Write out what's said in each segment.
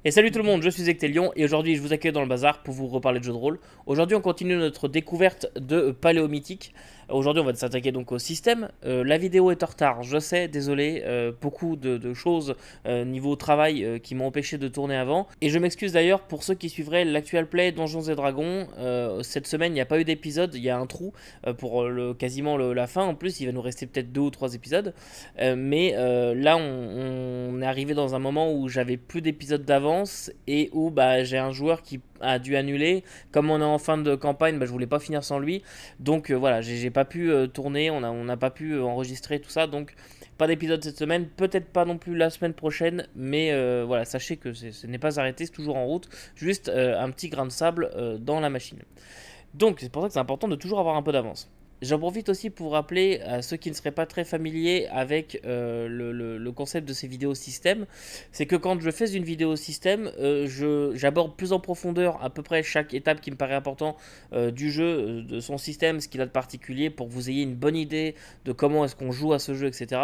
Et salut tout le monde, je suis Ectelion et aujourd'hui je vous accueille dans le bazar pour vous reparler de jeux de rôle. Aujourd'hui on continue notre découverte de Paléomythique. Aujourd'hui on va s'attaquer donc au système. La vidéo est en retard, je sais, désolé. Beaucoup de choses niveau travail qui m'ont empêché de tourner avant. Et je m'excuse d'ailleurs pour ceux qui suivraient l'actual play Donjons et Dragons. Cette semaine il n'y a pas eu d'épisode, il y a un trou pour quasiment la fin. En plus il va nous rester peut-être 2 ou 3 épisodes. Mais là on est arrivé dans un moment où j'avais plus d'épisodes d'avance et où j'ai un joueur qui a dû annuler. Comme on est en fin de campagne, je voulais pas finir sans lui. Donc voilà, j'ai pas pu tourner, on n'a pas pu enregistrer tout ça. Donc pas d'épisode cette semaine, peut-être pas non plus la semaine prochaine. Mais voilà, sachez que ce n'est pas arrêté, c'est toujours en route. Juste un petit grain de sable dans la machine. Donc c'est pour ça que c'est important de toujours avoir un peu d'avance. J'en profite aussi pour rappeler à ceux qui ne seraient pas très familiers avec le concept de ces vidéos système, c'est que quand je fais une vidéo système, j'aborde plus en profondeur à peu près chaque étape qui me paraît important du jeu, de son système, ce qu'il a de particulier, pour que vous ayez une bonne idée de comment est-ce qu'on joue à ce jeu, etc.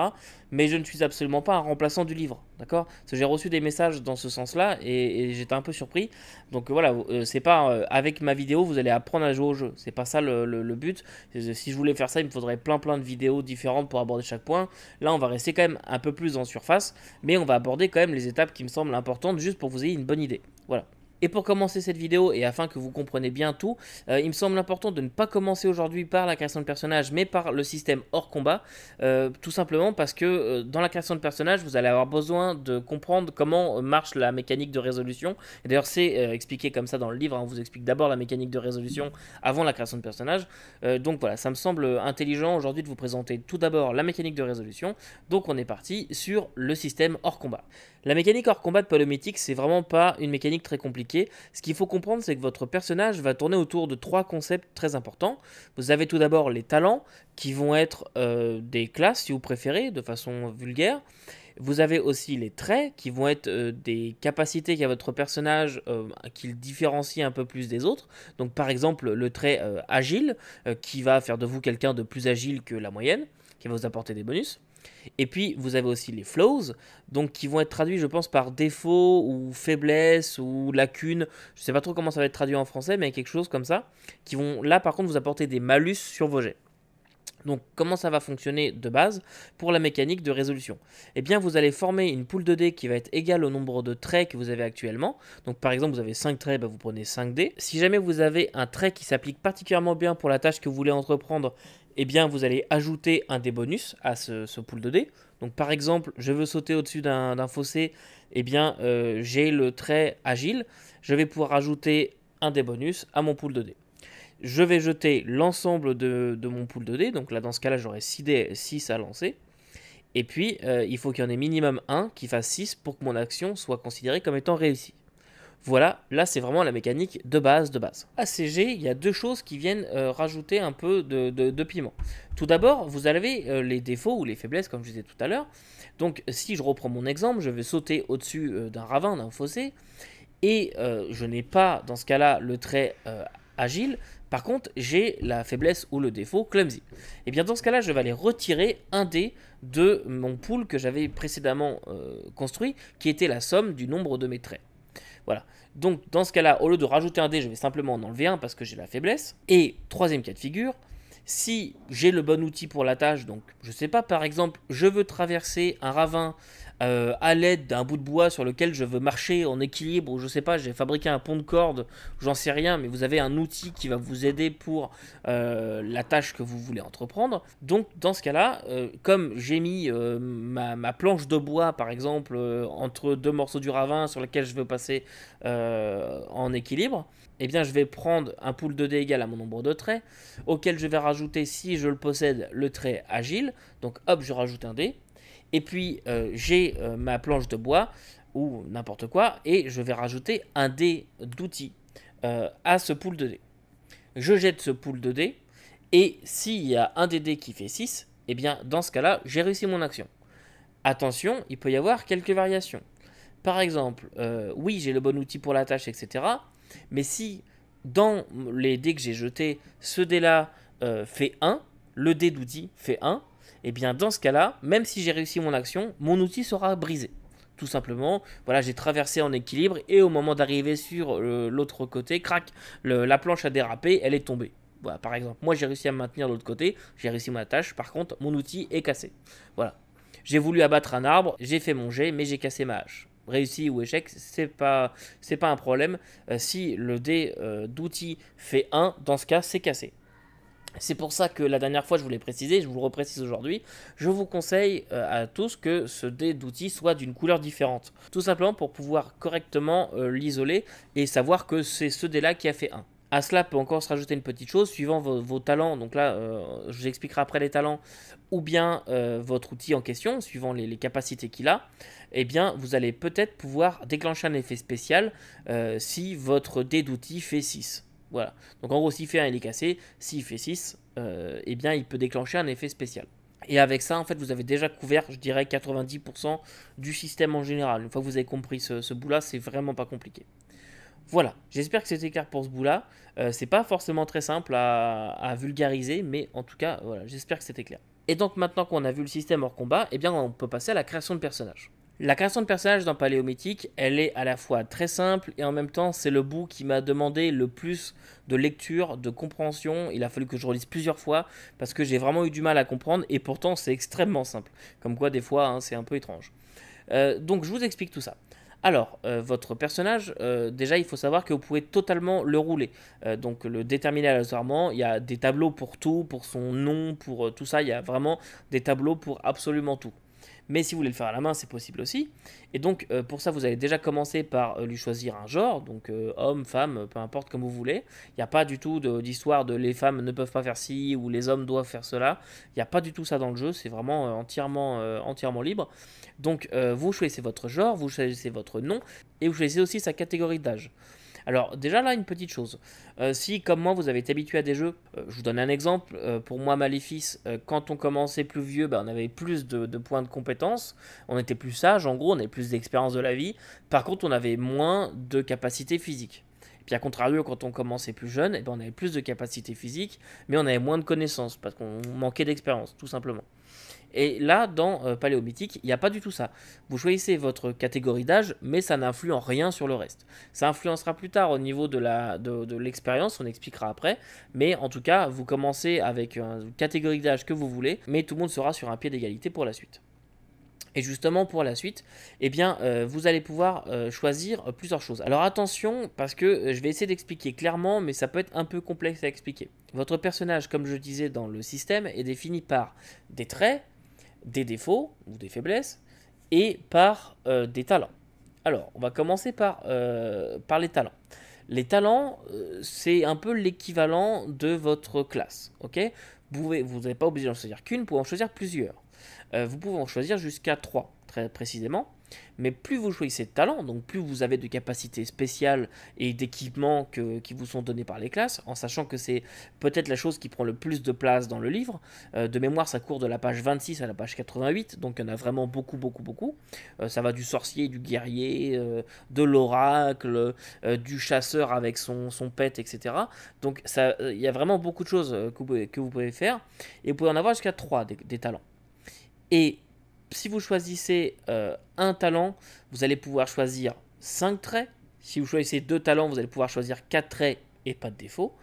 Mais je ne suis absolument pas un remplaçant du livre, d'accord? Parce que j'ai reçu des messages dans ce sens-là et j'étais un peu surpris. Donc voilà, c'est pas avec ma vidéo vous allez apprendre à jouer au jeu, c'est pas ça le but. Si je voulais faire ça, il me faudrait plein de vidéos différentes pour aborder chaque point. Là, on va rester quand même un peu plus en surface, mais on va aborder quand même les étapes qui me semblent importantes juste pour que vous ayez une bonne idée. Voilà. Et pour commencer cette vidéo, et afin que vous compreniez bien tout, il me semble important de ne pas commencer aujourd'hui par la création de personnage, mais par le système hors combat, tout simplement parce que dans la création de personnage, vous allez avoir besoin de comprendre comment marche la mécanique de résolution. Et d'ailleurs, c'est expliqué comme ça dans le livre, on vous explique d'abord la mécanique de résolution avant la création de personnage. Donc voilà, ça me semble intelligent aujourd'hui de vous présenter tout d'abord la mécanique de résolution. Donc on est parti sur le système hors combat. La mécanique hors combat de Paléomythique, c'est vraiment pas une mécanique très compliquée. Ce qu'il faut comprendre, c'est que votre personnage va tourner autour de trois concepts très importants. Vous avez tout d'abord les talents, qui vont être des classes, si vous préférez, de façon vulgaire. Vous avez aussi les traits, qui vont être des capacités qu'a votre personnage, qui le différencie un peu plus des autres. Donc par exemple, le trait agile, qui va faire de vous quelqu'un de plus agile que la moyenne, qui va vous apporter des bonus. Et puis, vous avez aussi les flaws, donc qui vont être traduits, je pense, par défaut ou faiblesse ou lacune. Je ne sais pas trop comment ça va être traduit en français, mais quelque chose comme ça. Qui vont, là, par contre, vous apporter des malus sur vos jets. Donc, comment ça va fonctionner de base pour la mécanique de résolution? Eh bien, vous allez former une poule de dés qui va être égale au nombre de traits que vous avez actuellement. Donc, par exemple, vous avez 5 traits, vous prenez 5 dés. Si jamais vous avez un trait qui s'applique particulièrement bien pour la tâche que vous voulez entreprendre, eh bien, vous allez ajouter un des bonus à ce pool de dés. Donc, par exemple, je veux sauter au-dessus d'un fossé, eh bien, j'ai le trait agile. Je vais pouvoir ajouter un des bonus à mon pool de dés. Je vais jeter l'ensemble de mon pool de dés. Donc là, dans ce cas-là, j'aurai 6 à lancer. Et puis, il faut qu'il y en ait minimum un qui fasse 6 pour que mon action soit considérée comme étant réussie. Voilà, là c'est vraiment la mécanique de base de base. À CG, il y a deux choses qui viennent rajouter un peu de piment. Tout d'abord, vous avez les défauts ou les faiblesses, comme je disais tout à l'heure. Donc si je reprends mon exemple, je vais sauter au-dessus d'un ravin, d'un fossé, et je n'ai pas dans ce cas-là le trait agile. Par contre, j'ai la faiblesse ou le défaut clumsy. Et bien dans ce cas-là, je vais aller retirer un dé de mon pool que j'avais précédemment construit, qui était la somme du nombre de mes traits. Voilà. Donc dans ce cas-là, au lieu de rajouter un dé, je vais simplement en enlever un parce que j'ai la faiblesse. Et troisième cas de figure, si j'ai le bon outil pour la tâche, donc je sais pas, par exemple, je veux traverser un ravin à l'aide d'un bout de bois sur lequel je veux marcher en équilibre, ou je sais pas, j'ai fabriqué un pont de corde, j'en sais rien, mais vous avez un outil qui va vous aider pour la tâche que vous voulez entreprendre. Donc dans ce cas-là, comme j'ai mis ma planche de bois, par exemple, entre deux morceaux du ravin sur lequel je veux passer en équilibre, eh bien je vais prendre un pool de dés égal à mon nombre de traits, auquel je vais rajouter, si je le possède, le trait agile. Donc hop, je rajoute un dé. Et puis j'ai ma planche de bois ou n'importe quoi, et je vais rajouter un dé d'outils à ce pool de dés. Je jette ce pool de dés, et s'il y a un des dés qui fait 6, eh bien dans ce cas-là, j'ai réussi mon action. Attention, il peut y avoir quelques variations. Par exemple, oui, j'ai le bon outil pour la tâche, etc. Mais si dans les dés que j'ai jetés, ce dé-là fait 1, le dé d'outil fait 1, et bien dans ce cas-là, même si j'ai réussi mon action, mon outil sera brisé. Tout simplement, voilà, j'ai traversé en équilibre et au moment d'arriver sur l'autre côté, crac, la planche a dérapé, elle est tombée. Voilà, par exemple, moi j'ai réussi à me maintenir de l'autre côté, j'ai réussi ma tâche, par contre, mon outil est cassé. Voilà. J'ai voulu abattre un arbre, j'ai fait mon jet, mais j'ai cassé ma hache. Réussi ou échec, c'est pas un problème. Si le dé d'outil fait 1, dans ce cas, c'est cassé. C'est pour ça que la dernière fois je vous l'ai précisé, je vous le reprécise aujourd'hui, je vous conseille à tous que ce dé d'outil soit d'une couleur différente. Tout simplement pour pouvoir correctement l'isoler et savoir que c'est ce dé là qui a fait 1. À cela peut encore se rajouter une petite chose, suivant vos talents, donc là je vous expliquerai après les talents, ou bien votre outil en question, suivant les capacités qu'il a, eh bien vous allez peut-être pouvoir déclencher un effet spécial si votre dé d'outil fait 6. Voilà. Donc en gros, s'il fait 1, il est cassé. S'il fait 6, eh bien, il peut déclencher un effet spécial. Et avec ça, en fait, vous avez déjà couvert, je dirais, 90% du système en général. Une fois que vous avez compris ce bout-là, c'est vraiment pas compliqué. Voilà, j'espère que c'était clair pour ce bout-là. C'est pas forcément très simple à vulgariser, mais en tout cas, voilà, j'espère que c'était clair. Et donc maintenant qu'on a vu le système hors combat, eh bien, on peut passer à la création de personnages. La création de personnages dans Paléomythique, elle est à la fois très simple et en même temps c'est le bout qui m'a demandé le plus de lecture, de compréhension. Il a fallu que je relise plusieurs fois parce que j'ai vraiment eu du mal à comprendre et pourtant c'est extrêmement simple. Comme quoi des fois hein, c'est un peu étrange. Donc je vous explique tout ça. Alors, votre personnage, déjà il faut savoir que vous pouvez totalement le rouler. Donc le déterminer aléatoirement, il y a des tableaux pour tout, pour son nom, pour tout ça, il y a vraiment des tableaux pour absolument tout. Mais si vous voulez le faire à la main, c'est possible aussi. Et donc, pour ça, vous allez déjà commencer par lui choisir un genre, donc homme, femme, peu importe comme vous voulez. Il n'y a pas du tout d'histoire de les femmes ne peuvent pas faire ci ou les hommes doivent faire cela. Il n'y a pas du tout ça dans le jeu, c'est vraiment entièrement libre. Donc, vous choisissez votre genre, vous choisissez votre nom et vous choisissez aussi sa catégorie d'âge. Alors déjà là, une petite chose. Si comme moi vous avez été habitué à des jeux, je vous donne un exemple. Pour moi, Maléfice, quand on commençait plus vieux, on avait plus de points de compétences. On était plus sage, en gros, on avait plus d'expérience de la vie. Par contre, on avait moins de capacité physique. Et puis à contrario, quand on commençait plus jeune, on avait plus de capacité physique, mais on avait moins de connaissances parce qu'on manquait d'expérience, tout simplement. Et là, dans Paléomythique, il n'y a pas du tout ça. Vous choisissez votre catégorie d'âge, mais ça n'influe en rien sur le reste. Ça influencera plus tard au niveau de l'expérience, on expliquera après. Mais en tout cas, vous commencez avec une catégorie d'âge que vous voulez, mais tout le monde sera sur un pied d'égalité pour la suite. Et justement, pour la suite, vous allez pouvoir choisir plusieurs choses. Alors attention, parce que je vais essayer d'expliquer clairement, mais ça peut être un peu complexe à expliquer. Votre personnage, comme je disais dans le système, est défini par des traits, des défauts ou des faiblesses et par des talents. Alors, on va commencer par les talents. Les talents, c'est un peu l'équivalent de votre classe. Ok, vous n'êtes pas obligé d'en choisir qu'une, vous pouvez en choisir plusieurs. Vous pouvez en choisir jusqu'à 3, très précisément. Mais plus vous choisissez de talents, donc plus vous avez de capacités spéciales et d'équipements qui vous sont donnés par les classes, en sachant que c'est peut-être la chose qui prend le plus de place dans le livre. De mémoire, ça court de la page 26 à la page 88, donc il y en a vraiment beaucoup. Ça va du sorcier, du guerrier, de l'oracle, du chasseur avec son pet, etc. Donc il y a vraiment beaucoup de choses que vous pouvez faire, et vous pouvez en avoir jusqu'à 3 des talents. Et si vous choisissez un talent, vous allez pouvoir choisir 5 traits. Si vous choisissez 2 talents, vous allez pouvoir choisir 4 traits et pas de défaut.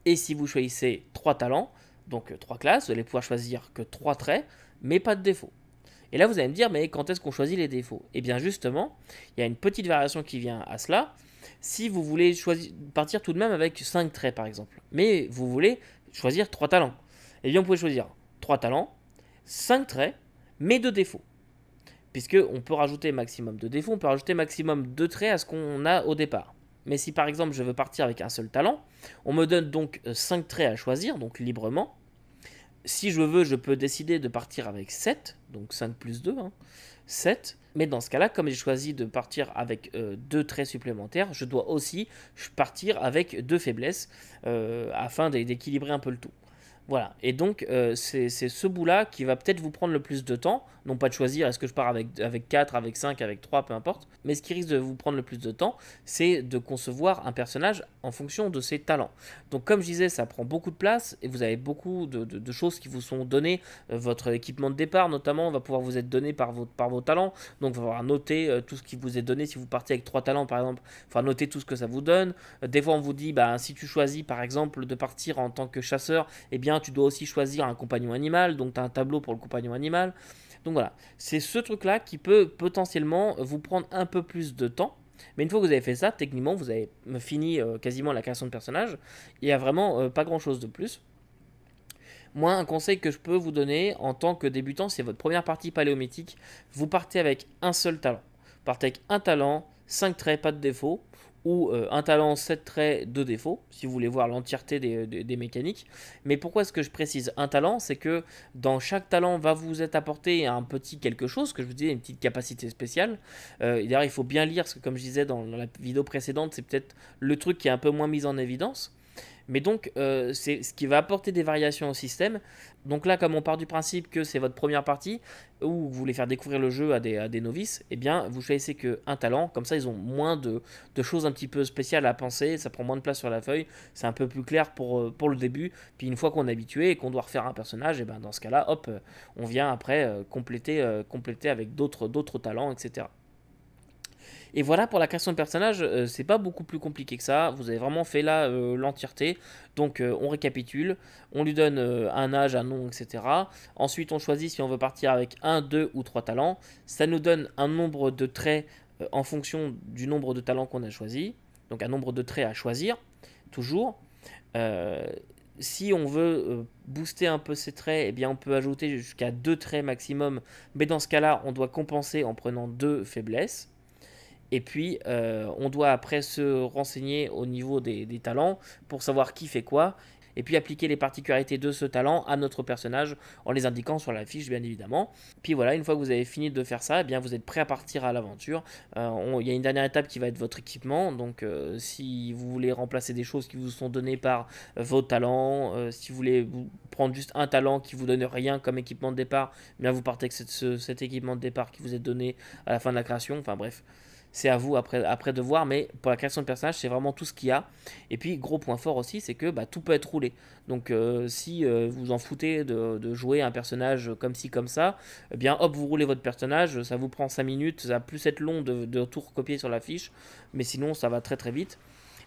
Et si vous choisissez 3 talents, donc 3 classes, vous allez pouvoir choisir que 3 traits, mais pas de défaut. Et là, vous allez me dire, mais quand est-ce qu'on choisit les défauts? Et bien justement, il y a une petite variation qui vient à cela. Si vous voulez partir tout de même avec 5 traits, par exemple, mais vous voulez choisir 3 talents, et bien vous pouvez choisir 3 talents, 5 traits, mais 2 défauts. Puisqu'on peut rajouter maximum de défauts, on peut rajouter maximum 2 traits à ce qu'on a au départ. Mais si par exemple je veux partir avec un seul talent, on me donne donc 5 traits à choisir, donc librement. Si je veux, je peux décider de partir avec 7, donc 5 plus 2, 7. Mais dans ce cas-là, comme j'ai choisi de partir avec 2 traits supplémentaires, je dois aussi partir avec 2 faiblesses afin d'équilibrer un peu le tout. Voilà, et donc c'est ce bout-là qui va peut-être vous prendre le plus de temps, non pas de choisir est-ce que je pars avec 4, avec 5, avec 3, peu importe, mais ce qui risque de vous prendre le plus de temps, c'est de concevoir un personnage en fonction de ses talents. Donc comme je disais, ça prend beaucoup de place, et vous avez beaucoup de choses qui vous sont données, votre équipement de départ notamment va pouvoir vous être donné par vos talents, donc il va falloir noter tout ce qui vous est donné, si vous partez avec 3 talents par exemple, il va noter tout ce que ça vous donne. Des fois on vous dit, bah, si tu choisis par exemple de partir en tant que chasseur, eh bien tu dois aussi choisir un compagnon animal, donc tu as un tableau pour le compagnon animal. Donc voilà, c'est ce truc-là qui peut potentiellement vous prendre un peu plus de temps. Mais une fois que vous avez fait ça, techniquement, vous avez fini quasiment la création de personnage. Il n'y a vraiment pas grand-chose de plus. Moi, un conseil que je peux vous donner en tant que débutant, c'est votre première partie paléomythique. Vous partez avec un seul talent. Vous partez avec un talent, 5 traits, pas de défaut, ou un talent, 7 traits, 2 défauts, si vous voulez voir l'entièreté des mécaniques. Mais pourquoi est-ce que je précise un talent? C'est que dans chaque talent va vous être apporté un petit quelque chose, que je vous disais, une petite capacité spéciale. D'ailleurs, il faut bien lire, parce que comme je disais dans la vidéo précédente, c'est peut-être le truc qui est un peu moins mis en évidence. Mais donc, c'est ce qui va apporter des variations au système. Donc là, comme on part du principe que c'est votre première partie, où vous voulez faire découvrir le jeu à des novices, eh bien, vous choisissez qu'un talent. Comme ça, ils ont moins de choses un petit peu spéciales à penser. Ça prend moins de place sur la feuille. C'est un peu plus clair pour le début. Puis une fois qu'on est habitué et qu'on doit refaire un personnage, et ben dans ce cas-là, hop, on vient après compléter avec d'autres talents, etc. Et voilà pour la création de personnage, c'est pas beaucoup plus compliqué que ça. Vous avez vraiment fait là l'entièreté. Donc on récapitule, on lui donne un âge, un nom, etc. Ensuite on choisit si on veut partir avec un, deux ou trois talents. Ça nous donne un nombre de traits en fonction du nombre de talents qu'on a choisi. Donc un nombre de traits à choisir, toujours. Euh, Si on veut booster un peu ces traits, eh bien on peut ajouter jusqu'à 2 traits maximum. Mais dans ce cas-là, on doit compenser en prenant 2 faiblesses. Et puis, on doit après se renseigner au niveau des talents pour savoir qui fait quoi. Et puis appliquer les particularités de ce talent à notre personnage en les indiquant sur la fiche, bien évidemment. Puis voilà, une fois que vous avez fini de faire ça, eh bien vous êtes prêt à partir à l'aventure. Il y a une dernière étape qui va être votre équipement. Donc, si vous voulez remplacer des choses qui vous sont données par vos talents, si vous voulez prendre juste un talent qui vous donne rien comme équipement de départ, eh bien vous partez avec cet équipement de départ qui vous est donné à la fin de la création. Enfin bref. C'est à vous après de voir, mais pour la création de personnage, c'est vraiment tout ce qu'il y a. Et puis, gros point fort aussi, c'est que bah, tout peut être roulé. Donc, si vous en foutez de jouer un personnage comme ci, comme ça, eh bien, hop, vous roulez votre personnage, ça vous prend 5 minutes, ça va plus être long de tout recopier sur la fiche, mais sinon, ça va très très vite.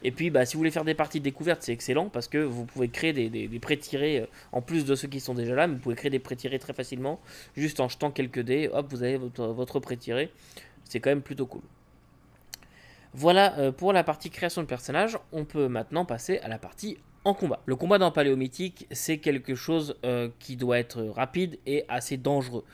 Et puis, bah, si vous voulez faire des parties de découverte, c'est excellent parce que vous pouvez créer des pré-tirés en plus de ceux qui sont déjà là, mais vous pouvez créer des pré-tirés très facilement, juste en jetant quelques dés, hop, vous avez votre pré-tiré. C'est quand même plutôt cool. Voilà pour la partie création de personnage. On peut maintenant passer à la partie en combat. Le combat dans Paléomythique, c'est quelque chose qui doit être rapide et assez dangereux.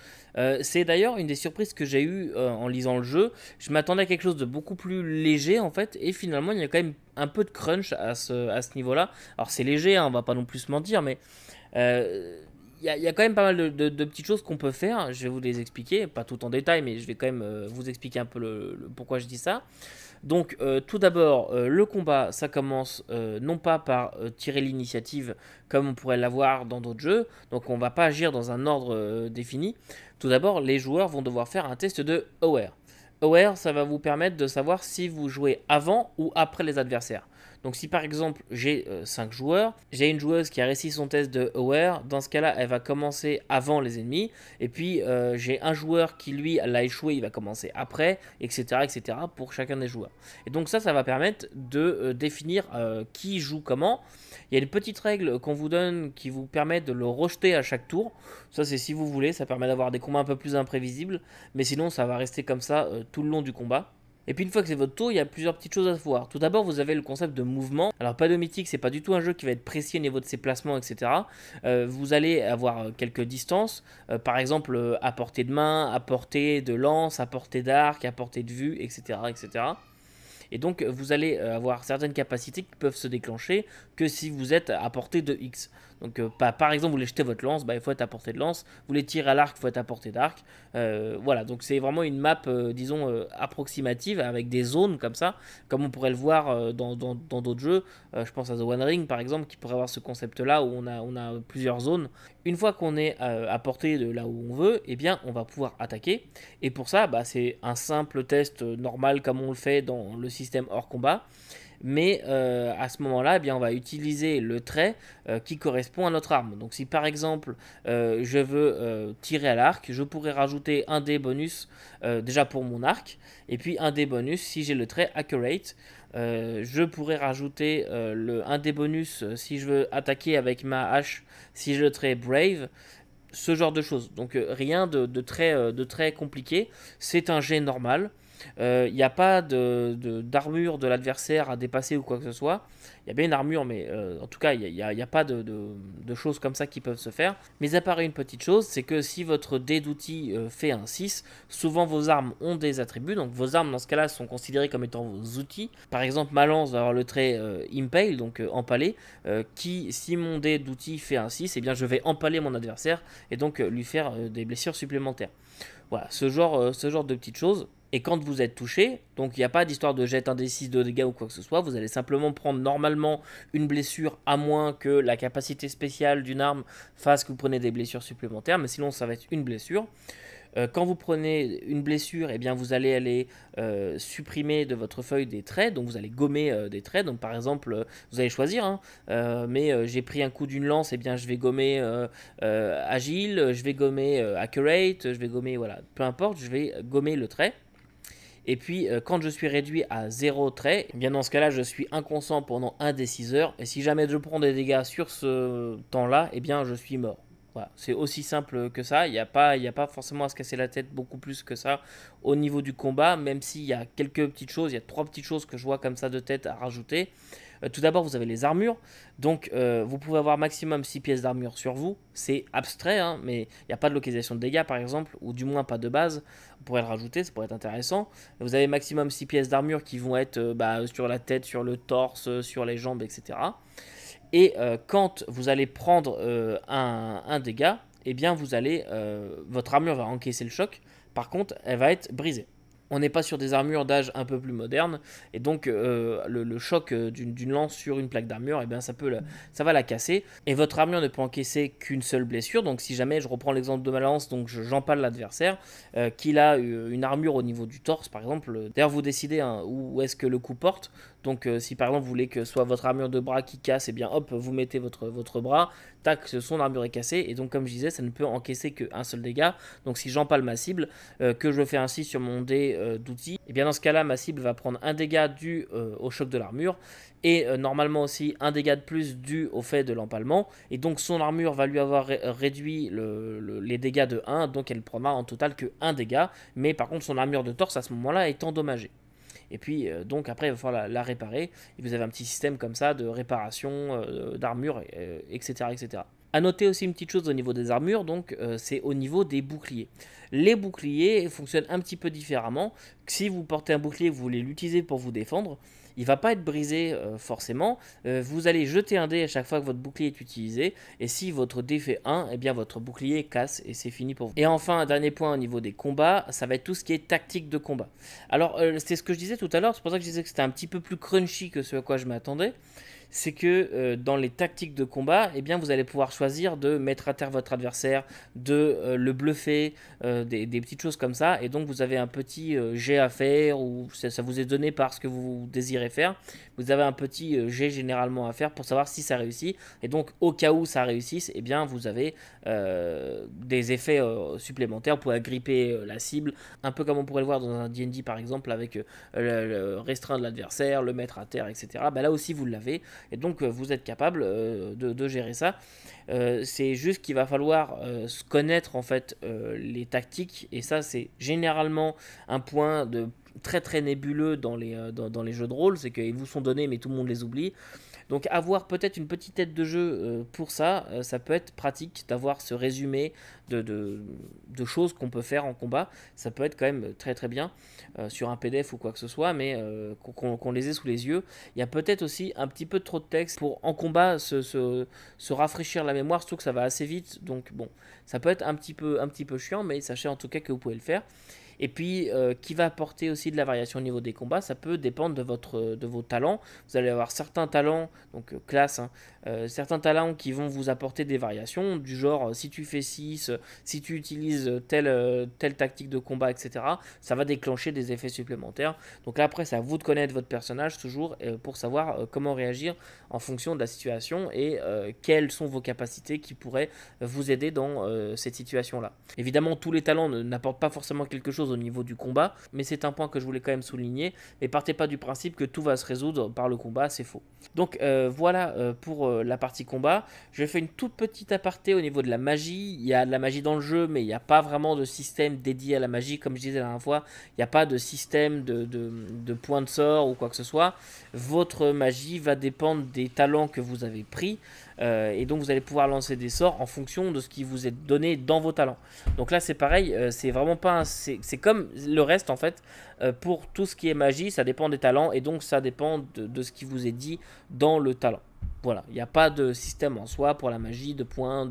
C'est d'ailleurs une des surprises que j'ai eues en lisant le jeu. Je m'attendais à quelque chose de beaucoup plus léger en fait, et finalement il y a quand même un peu de crunch à ce niveau-là. Alors c'est léger, hein, on va pas non plus se mentir, mais il y a quand même pas mal de petites choses qu'on peut faire. Je vais vous les expliquer, pas tout en détail, mais je vais quand même vous expliquer un peu pourquoi je dis ça. Donc tout d'abord, le combat, ça commence non pas par tirer l'initiative comme on pourrait l'avoir dans d'autres jeux, donc on ne va pas agir dans un ordre défini. Tout d'abord, les joueurs vont devoir faire un test de Aware. Aware, ça va vous permettre de savoir si vous jouez avant ou après les adversaires. Donc si par exemple j'ai 5 joueurs, j'ai une joueuse qui a réussi son test de Aware, dans ce cas-là elle va commencer avant les ennemis, et puis j'ai un joueur qui lui l'a échoué, il va commencer après, etc. pour chacun des joueurs. Et donc ça va permettre de définir qui joue comment. Il y a une petite règle qu'on vous donne qui vous permet de le rejeter à chaque tour. Ça c'est si vous voulez, ça permet d'avoir des combats un peu plus imprévisibles, mais sinon ça va rester comme ça tout le long du combat. Et puis une fois que c'est votre tour, il y a plusieurs petites choses à voir. Tout d'abord, vous avez le concept de mouvement. Alors Paléomythique, c'est pas du tout un jeu qui va être précis au niveau de ses placements, etc. Vous allez avoir quelques distances, par exemple à portée de main, à portée de lance, à portée d'arc, à portée de vue, etc. Et donc vous allez avoir certaines capacités qui peuvent se déclencher que si vous êtes à portée de X. Donc par exemple, vous voulez jeter votre lance, il faut être à portée de lance. Vous voulez tirer à l'arc, il faut être à portée d'arc. Voilà, donc c'est vraiment une map, disons, approximative avec des zones comme ça, comme on pourrait le voir dans d'autres jeux. Je pense à The One Ring par exemple, qui pourrait avoir ce concept-là où on a plusieurs zones. Une fois qu'on est à portée de là où on veut, eh bien, on va pouvoir attaquer. Et pour ça, c'est un simple test normal comme on le fait dans le système hors combat. Mais à ce moment-là, eh bien, on va utiliser le trait qui correspond à notre arme. Donc si par exemple je veux tirer à l'arc, je pourrais rajouter un dé bonus déjà pour mon arc, et puis un dé bonus si j'ai le trait accurate. Je pourrais rajouter un dé bonus si je veux attaquer avec ma hache, si j'ai le trait brave. Ce genre de choses. Donc rien de très compliqué. C'est un jet normal. Il n'y a pas d'armure de l'adversaire à dépasser ou quoi que ce soit. Il y a bien une armure, mais en tout cas, il n'y a pas de choses comme ça qui peuvent se faire. Mais apparaît une petite chose, c'est que si votre dé d'outil fait un 6, souvent vos armes ont des attributs. Donc vos armes, dans ce cas-là, sont considérées comme étant vos outils. Par exemple, ma lance va avoir le trait impale, donc empaler, qui, si mon dé d'outil fait un 6, eh bien, je vais empaler mon adversaire et donc lui faire des blessures supplémentaires. Voilà, ce genre de petites choses. Et quand vous êtes touché, donc il n'y a pas d'histoire de jet un D6 de dégâts ou quoi que ce soit, vous allez simplement prendre normalement une blessure à moins que la capacité spéciale d'une arme fasse que vous prenez des blessures supplémentaires, mais sinon ça va être une blessure. Quand vous prenez une blessure, eh bien vous allez aller supprimer de votre feuille des traits, donc vous allez gommer des traits. Donc par exemple, vous allez choisir, hein, mais j'ai pris un coup d'une lance, eh bien je vais gommer agile, je vais gommer accurate, je vais gommer, voilà, peu importe, je vais gommer le trait. Et puis quand je suis réduit à 0 trait, eh bien dans ce cas-là, je suis inconscient pendant 1 des 6 heures. Et si jamais je prends des dégâts sur ce temps-là, eh bien je suis mort. Voilà, c'est aussi simple que ça, il n'y a pas forcément à se casser la tête beaucoup plus que ça au niveau du combat, même s'il y a quelques petites choses, il y a 3 petites choses que je vois comme ça de tête à rajouter. Tout d'abord, vous avez les armures, donc vous pouvez avoir maximum 6 pièces d'armure sur vous, c'est abstrait, hein, mais il n'y a pas de localisation de dégâts par exemple, ou du moins pas de base, on pourrait le rajouter, ça pourrait être intéressant. Vous avez maximum 6 pièces d'armure qui vont être sur la tête, sur le torse, sur les jambes, etc. Et quand vous allez prendre un dégât, eh bien votre armure va encaisser le choc. Par contre, elle va être brisée. On n'est pas sur des armures d'âge un peu plus modernes, et donc le choc d'une lance sur une plaque d'armure, eh bien ça va la casser. Et votre armure ne peut encaisser qu'une seule blessure. Donc si jamais je reprends l'exemple de ma lance, donc j'empale l'adversaire, qu'il a une armure au niveau du torse par exemple. D'ailleurs vous décidez hein, où est-ce que le coup porte. Donc si par exemple vous voulez que ce soit votre armure de bras qui casse, et bien hop, vous mettez votre bras, tac, son armure est cassée, et donc comme je disais, ça ne peut encaisser qu'un seul dégât. Donc si j'empale ma cible, que je fais ainsi sur mon dé d'outils, et bien dans ce cas-là, ma cible va prendre un dégât dû au choc de l'armure, et normalement aussi un dégât de plus dû au fait de l'empalement, et donc son armure va lui avoir réduit les dégâts de 1, donc elle prendra en total que 1 dégât, mais par contre son armure de torse à ce moment-là est endommagée. Et puis donc après il va falloir la réparer, et vous avez un petit système comme ça de réparation d'armure, etc., etc. A noter aussi une petite chose au niveau des armures, donc c'est au niveau des boucliers. Les boucliers fonctionnent un petit peu différemment. Si vous portez un bouclier, vous voulez l'utiliser pour vous défendre, il ne va pas être brisé forcément. Vous allez jeter un dé à chaque fois que votre bouclier est utilisé, et si votre dé fait 1, eh bien votre bouclier casse et c'est fini pour vous. Et enfin, un dernier point au niveau des combats, ça va être tout ce qui est tactique de combat. Alors, c'est ce que je disais tout à l'heure, c'est pour ça que je disais que c'était un petit peu plus crunchy que ce à quoi je m'attendais. C'est que dans les tactiques de combat, eh bien, vous allez pouvoir choisir de mettre à terre votre adversaire, de le bluffer, des petites choses comme ça. Et donc, vous avez un petit jet à faire, ou ça vous est donné par ce que vous désirez faire. Vous avez un petit jet généralement à faire pour savoir si ça réussit. Et donc, au cas où ça réussisse, eh bien, vous avez des effets supplémentaires. Vous pouvez agripper la cible, un peu comme on pourrait le voir dans un D&D par exemple, avec le restreindre l'adversaire, le mettre à terre, etc. Là aussi, vous l'avez. Et donc vous êtes capable de gérer ça. C'est juste qu'il va falloir connaître en fait les tactiques, et ça c'est généralement un point de très très nébuleux dans les jeux de rôle, c'est qu'ils vous sont donnés mais tout le monde les oublie. Donc avoir peut-être une petite aide de jeu pour ça, ça peut être pratique d'avoir ce résumé de choses qu'on peut faire en combat. Ça peut être quand même très très bien sur un PDF ou quoi que ce soit, mais qu'on les ait sous les yeux. Il y a peut-être aussi un petit peu trop de texte pour en combat se rafraîchir la mémoire, surtout que ça va assez vite. Donc bon, ça peut être un petit peu chiant, mais sachez en tout cas que vous pouvez le faire. Et puis, qui va apporter aussi de la variation au niveau des combats, ça peut dépendre de vos talents. Vous allez avoir certains talents, donc classe, hein, certains talents qui vont vous apporter des variations, du genre si tu fais 6, si tu utilises telle tactique de combat, etc., ça va déclencher des effets supplémentaires. Donc là, après, c'est à vous de connaître votre personnage toujours pour savoir comment réagir en fonction de la situation et quelles sont vos capacités qui pourraient vous aider dans cette situation-là. Évidemment, tous les talents n'apportent pas forcément quelque chose au niveau du combat, mais c'est un point que je voulais quand même souligner. Et partez pas du principe que tout va se résoudre par le combat, c'est faux. Donc voilà pour la partie combat. Je fais une toute petite aparté au niveau de la magie. Il y a de la magie dans le jeu, mais il n'y a pas vraiment de système dédié à la magie. Comme je disais la dernière fois, il n'y a pas de système de points de sort ou quoi que ce soit. Votre magie va dépendre des talents que vous avez pris. Et donc vous allez pouvoir lancer des sorts en fonction de ce qui vous est donné dans vos talents. Donc là c'est pareil, c'est vraiment pas c'est comme le reste en fait. Pour tout ce qui est magie, ça dépend des talents et donc ça dépend de ce qui vous est dit dans le talent. Voilà, il n'y a pas de système en soi pour la magie, de points,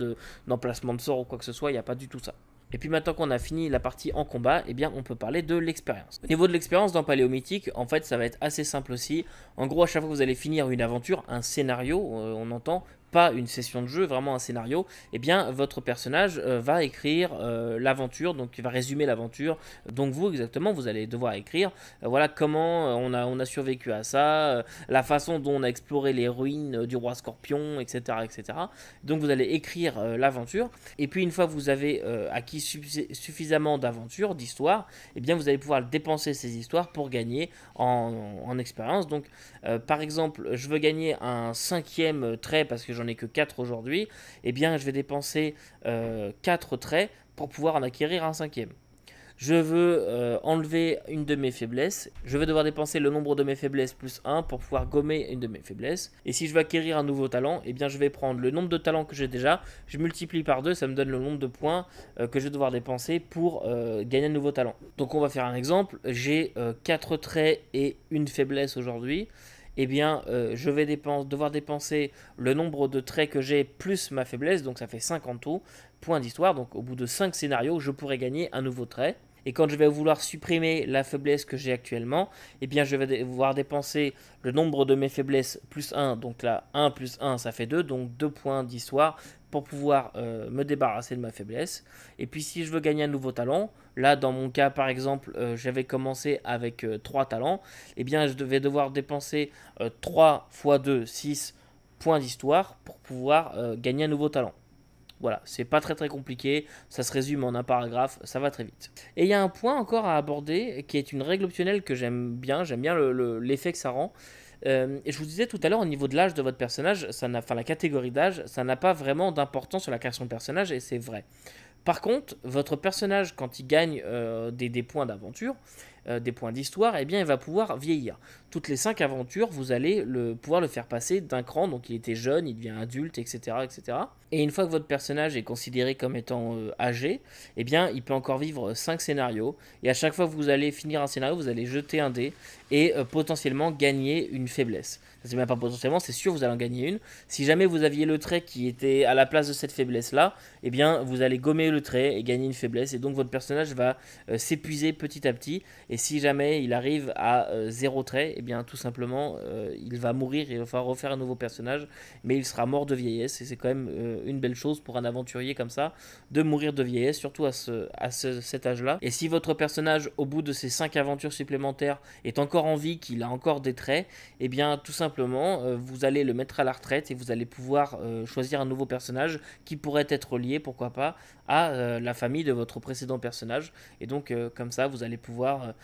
d'emplacement de sort ou quoi que ce soit, il n'y a pas du tout ça. Et puis maintenant qu'on a fini la partie en combat, eh bien on peut parler de l'expérience. Au niveau de l'expérience dans Paléomythique, en fait ça va être assez simple aussi. En gros, à chaque fois que vous allez finir une aventure, un scénario, on entend, pas une session de jeu, vraiment un scénario, eh bien votre personnage va écrire l'aventure, donc il va résumer l'aventure. Donc vous exactement, vous allez devoir écrire voilà comment on a survécu à ça, la façon dont on a exploré les ruines du roi Scorpion, etc. etc. Donc vous allez écrire l'aventure, et puis une fois que vous avez acquis suffisamment d'aventures, d'histoires, eh bien vous allez pouvoir dépenser ces histoires pour gagner en expérience. Donc par exemple, je veux gagner un 5e trait parce que j'en ai que 4 aujourd'hui, eh bien je vais dépenser 4 traits pour pouvoir en acquérir un 5e. Je veux enlever une de mes faiblesses, je vais devoir dépenser le nombre de mes faiblesses plus 1 pour pouvoir gommer une de mes faiblesses. Et si je veux acquérir un nouveau talent, eh bien je vais prendre le nombre de talents que j'ai déjà, je multiplie par 2, ça me donne le nombre de points que je vais devoir dépenser pour gagner un nouveau talent. Donc on va faire un exemple, j'ai 4 traits et une faiblesse aujourd'hui. Eh bien, je vais devoir dépenser le nombre de traits que j'ai plus ma faiblesse, donc ça fait 50 tout, points d'histoire. Donc au bout de 5 scénarios, je pourrai gagner un nouveau trait. Et quand je vais vouloir supprimer la faiblesse que j'ai actuellement, eh bien je vais devoir dépenser le nombre de mes faiblesses plus 1, donc là 1 plus 1 ça fait 2, donc 2 points d'histoire pour pouvoir me débarrasser de ma faiblesse. Et puis si je veux gagner un nouveau talent, là dans mon cas par exemple j'avais commencé avec 3 talents, eh bien je vais devoir dépenser 3 x 2, 6 points d'histoire pour pouvoir gagner un nouveau talent. Voilà, c'est pas très compliqué, ça se résume en un paragraphe, ça va très vite. Et il y a un point encore à aborder qui est une règle optionnelle que j'aime bien l'effet que ça rend. Et je vous disais tout à l'heure, au niveau de l'âge de votre personnage, la catégorie d'âge, ça n'a pas vraiment d'importance sur la création de personnage, et c'est vrai. Par contre, votre personnage, quand il gagne des points d'aventure, des points d'histoire, eh bien, il va pouvoir vieillir. Toutes les 5 aventures, vous allez pouvoir le faire passer d'un cran, donc il était jeune, il devient adulte, etc., etc. Et une fois que votre personnage est considéré comme étant âgé, eh bien, il peut encore vivre 5 scénarios, et à chaque fois que vous allez finir un scénario, vous allez jeter un dé, et potentiellement gagner une faiblesse. C'est même pas potentiellement, c'est sûr, vous allez en gagner une. Si jamais vous aviez le trait qui était à la place de cette faiblesse-là, eh bien, vous allez gommer le trait et gagner une faiblesse, et donc votre personnage va s'épuiser petit à petit. Et si jamais il arrive à 0 trait, eh bien tout simplement il va mourir et il va falloir refaire un nouveau personnage, mais il sera mort de vieillesse, et c'est quand même une belle chose pour un aventurier comme ça, de mourir de vieillesse, surtout à cet âge-là. Et si votre personnage, au bout de ces 5 aventures supplémentaires, est encore en vie, qu'il a encore des traits, eh bien tout simplement vous allez le mettre à la retraite et vous allez pouvoir choisir un nouveau personnage qui pourrait être lié, pourquoi pas, à la famille de votre précédent personnage. Et donc comme ça vous allez pouvoir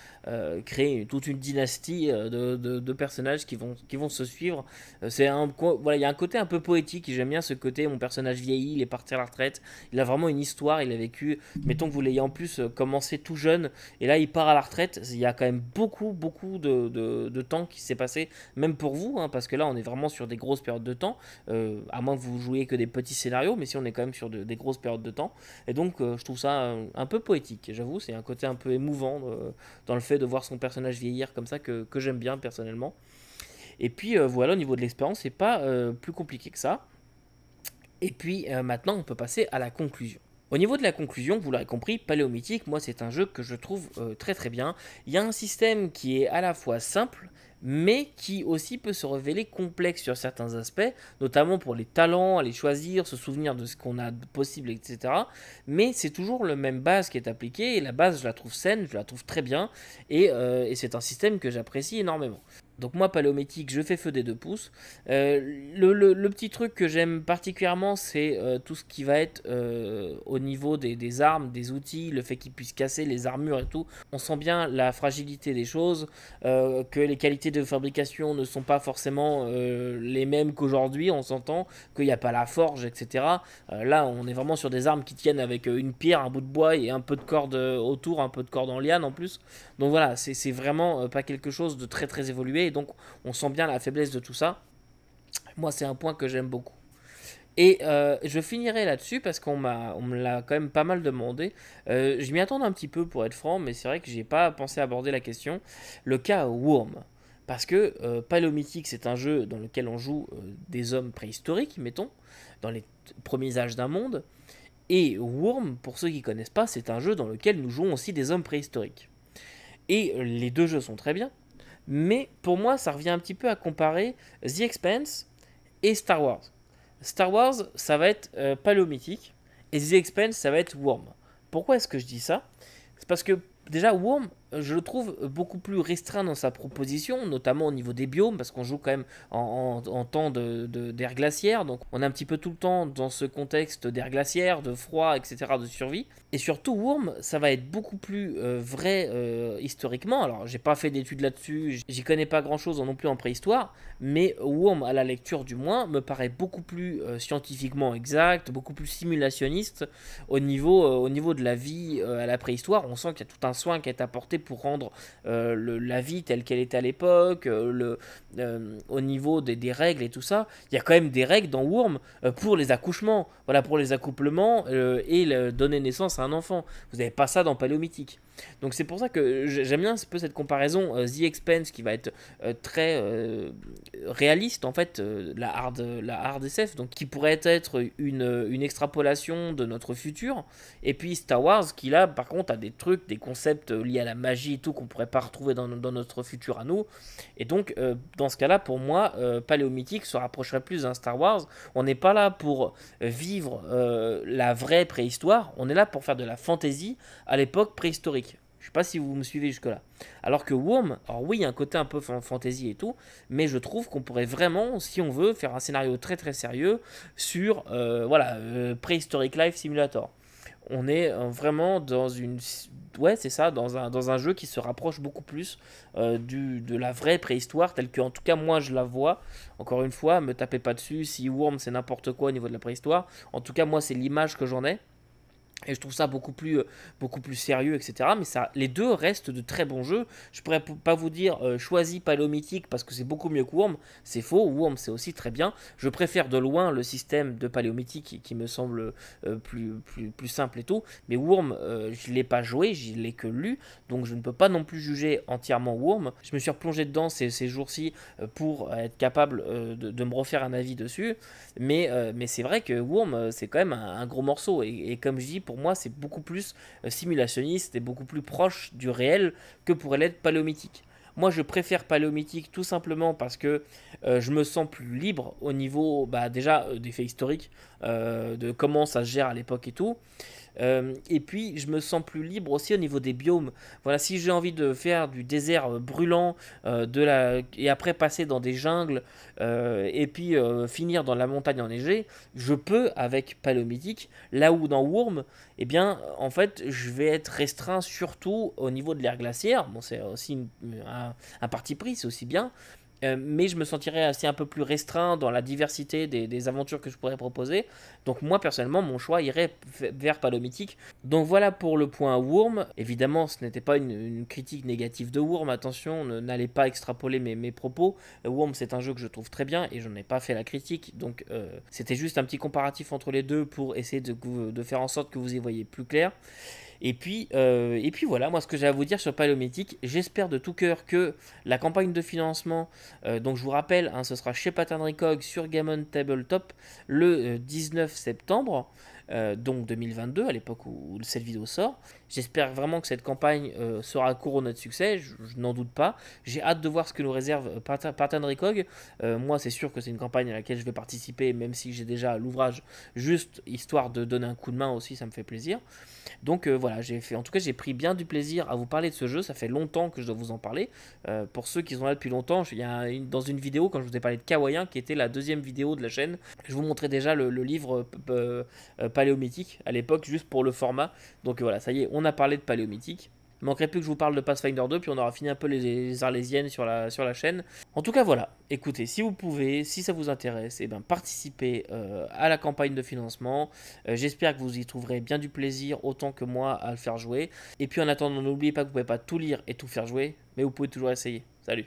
créer toute une dynastie de personnages qui vont se suivre. Voilà, il y a un côté un peu poétique, et j'aime bien ce côté, mon personnage vieillit, il est parti à la retraite, il a vraiment une histoire, il a vécu, mettons que vous l'ayez en plus commencé tout jeune, et là il part à la retraite, il y a quand même beaucoup de temps qui s'est passé, même pour vous, hein, parce que là on est vraiment sur des grosses périodes de temps, à moins que vous jouiez que des petits scénarios, mais si on est quand même sur des grosses périodes de temps, et donc je trouve ça un peu poétique, j'avoue, c'est un côté un peu émouvant dans le fait de voir son personnage vieillir comme ça que j'aime bien personnellement. Et puis voilà, au niveau de l'expérience, c'est pas plus compliqué que ça. Et puis maintenant, on peut passer à la conclusion. Au niveau de la conclusion, vous l'aurez compris, Paléomythique, moi c'est un jeu que je trouve très bien. Il y a un système qui est à la fois simple, mais qui aussi peut se révéler complexe sur certains aspects, notamment pour les talents, aller choisir, se souvenir de ce qu'on a de possible, etc. Mais c'est toujours le même base qui est appliquée, et la base je la trouve saine, je la trouve très bien, et c'est un système que j'apprécie énormément. Donc moi, Paléomythique, je fais feu des 2 pouces. Le petit truc que j'aime particulièrement, c'est tout ce qui va être au niveau des armes, des outils, le fait qu'ils puissent casser les armures et tout. On sent bien la fragilité des choses, que les qualités de fabrication ne sont pas forcément les mêmes qu'aujourd'hui, on s'entend, qu'il n'y a pas la forge, etc. Là, on est vraiment sur des armes qui tiennent avec une pierre, un bout de bois et un peu de corde autour, un peu de corde en liane en plus. Donc voilà, c'est vraiment pas quelque chose de très évolué, et donc on sent bien la faiblesse de tout ça. Moi, c'est un point que j'aime beaucoup. Et je finirai là-dessus parce on me l'a quand même pas mal demandé. Je m'y attends un petit peu pour être franc, mais c'est vrai que j'ai pas pensé aborder la question. Le cas Worm. Parce que Paléomythique, c'est un jeu dans lequel on joue des hommes préhistoriques, mettons, dans les premiers âges d'un monde. Et Worm, pour ceux qui ne connaissent pas, c'est un jeu dans lequel nous jouons aussi des hommes préhistoriques. Et les deux jeux sont très bien. Mais pour moi, ça revient un petit peu à comparer The Expanse et Star Wars. Star Wars, ça va être Paléomythique, et The Expanse, ça va être Worm. Pourquoi est-ce que je dis ça? C'est parce que déjà, Worm, je le trouve beaucoup plus restreint dans sa proposition, notamment au niveau des biomes, parce qu'on joue quand même en temps d'ère glaciaire, donc on est un petit peu tout le temps dans ce contexte d'ère glaciaire, de froid, etc., de survie. Et surtout, Worm, ça va être beaucoup plus vrai historiquement. Alors, j'ai pas fait d'études là-dessus, j'y connais pas grand-chose non plus en préhistoire, mais Worm, à la lecture du moins, me paraît beaucoup plus scientifiquement exact, beaucoup plus simulationniste au niveau de la vie à la préhistoire. On sent qu'il y a tout un soin qui est apporté pour rendre la vie telle qu'elle était à l'époque, au niveau des règles et tout ça. Il y a quand même des règles dans Worm pour les accouchements, voilà, pour les accouplements et donner naissance à un enfant. Vous n'avez pas ça dans Paléomythique. Donc c'est pour ça que j'aime bien un peu cette comparaison The Expanse qui va être très réaliste en fait, la hard SF, donc qui pourrait être une extrapolation de notre futur, et puis Star Wars qui là par contre a des trucs, des concepts liés à la magie et tout qu'on pourrait pas retrouver dans notre futur à nous, et donc dans ce cas là pour moi Paléomythique se rapprocherait plus d'un Star Wars. On n'est pas là pour vivre la vraie préhistoire, on est là pour faire de la fantasy à l'époque préhistorique. Je sais pas si vous me suivez jusque-là. Alors que Worm, alors oui, il y a un côté un peu fantasy et tout, mais je trouve qu'on pourrait vraiment, si on veut, faire un scénario très sérieux sur voilà, Prehistoric Life Simulator. On est vraiment dans une... Ouais, c'est ça, dans un jeu qui se rapproche beaucoup plus de la vraie préhistoire, telle que, en tout cas, moi, je la vois. Encore une fois, me tapez pas dessus, si Worm, c'est n'importe quoi au niveau de la préhistoire. En tout cas, moi, c'est l'image que j'en ai. Et je trouve ça beaucoup plus sérieux, etc. Mais ça, les deux restent de très bons jeux. Je pourrais pas vous dire choisis Paléomythique parce que c'est beaucoup mieux que Worm. C'est faux. Worm, c'est aussi très bien. Je préfère de loin le système de Paléomythique qui me semble plus simple et tout. Mais Worm, je ne l'ai pas joué, je l'ai que lu. Donc je ne peux pas non plus juger entièrement Worm. Je me suis replongé dedans ces jours-ci pour être capable de me refaire un avis dessus. Mais c'est vrai que Worm, c'est quand même un gros morceau. Et comme je dis, pour moi, c'est beaucoup plus simulationniste et beaucoup plus proche du réel que pourrait l'être Paléomythique. Moi, je préfère Paléomythique tout simplement parce que je me sens plus libre au niveau déjà des faits historiques, de comment ça se gère à l'époque et tout. Et puis, je me sens plus libre aussi au niveau des biomes. Voilà, si j'ai envie de faire du désert brûlant et après passer dans des jungles et puis finir dans la montagne enneigée, je peux avec Paléomythique. Là où dans Wurm, eh bien, en fait, je vais être restreint surtout au niveau de l'ère glaciaire. Bon, c'est aussi un parti pris, c'est aussi bien. Mais je me sentirais assez un peu plus restreint dans la diversité des aventures que je pourrais proposer. Donc moi personnellement mon choix irait vers Paléomythique. Donc voilà pour le point Wurm. Évidemment ce n'était pas une critique négative de Wurm, attention, n'allez pas extrapoler mes propos. Wurm c'est un jeu que je trouve très bien et je n'ai pas fait la critique. Donc c'était juste un petit comparatif entre les deux pour essayer de faire en sorte que vous y voyez plus clair. Et puis voilà, moi ce que j'ai à vous dire sur Paléomythique, j'espère de tout cœur que la campagne de financement, donc je vous rappelle, hein, ce sera chez Pattern Recog sur Gammon Tabletop le 19 septembre. Donc 2022, à l'époque où cette vidéo sort. J'espère vraiment que cette campagne sera couronnée de succès, je n'en doute pas. J'ai hâte de voir ce que nous réserve Pattern Recog. Moi, c'est sûr que c'est une campagne à laquelle je vais participer, même si j'ai déjà l'ouvrage, juste histoire de donner un coup de main aussi, ça me fait plaisir. Donc voilà, en tout cas, j'ai pris bien du plaisir à vous parler de ce jeu. Ça fait longtemps que je dois vous en parler. Pour ceux qui sont là depuis longtemps, dans une vidéo, quand je vous ai parlé de Kawaii, qui était la deuxième vidéo de la chaîne, je vous montrais déjà le livre Paléomythique à l'époque, juste pour le format. Donc voilà, ça y est, on a parlé de Paléomythique. Il manquerait plus que je vous parle de Pathfinder 2, puis on aura fini un peu les Arlésiennes sur la chaîne. En tout cas, voilà. Écoutez, si vous pouvez, si ça vous intéresse, participez à la campagne de financement. J'espère que vous y trouverez bien du plaisir, autant que moi, à le faire jouer. Et puis en attendant, n'oubliez pas que vous ne pouvez pas tout lire et tout faire jouer, mais vous pouvez toujours essayer. Salut!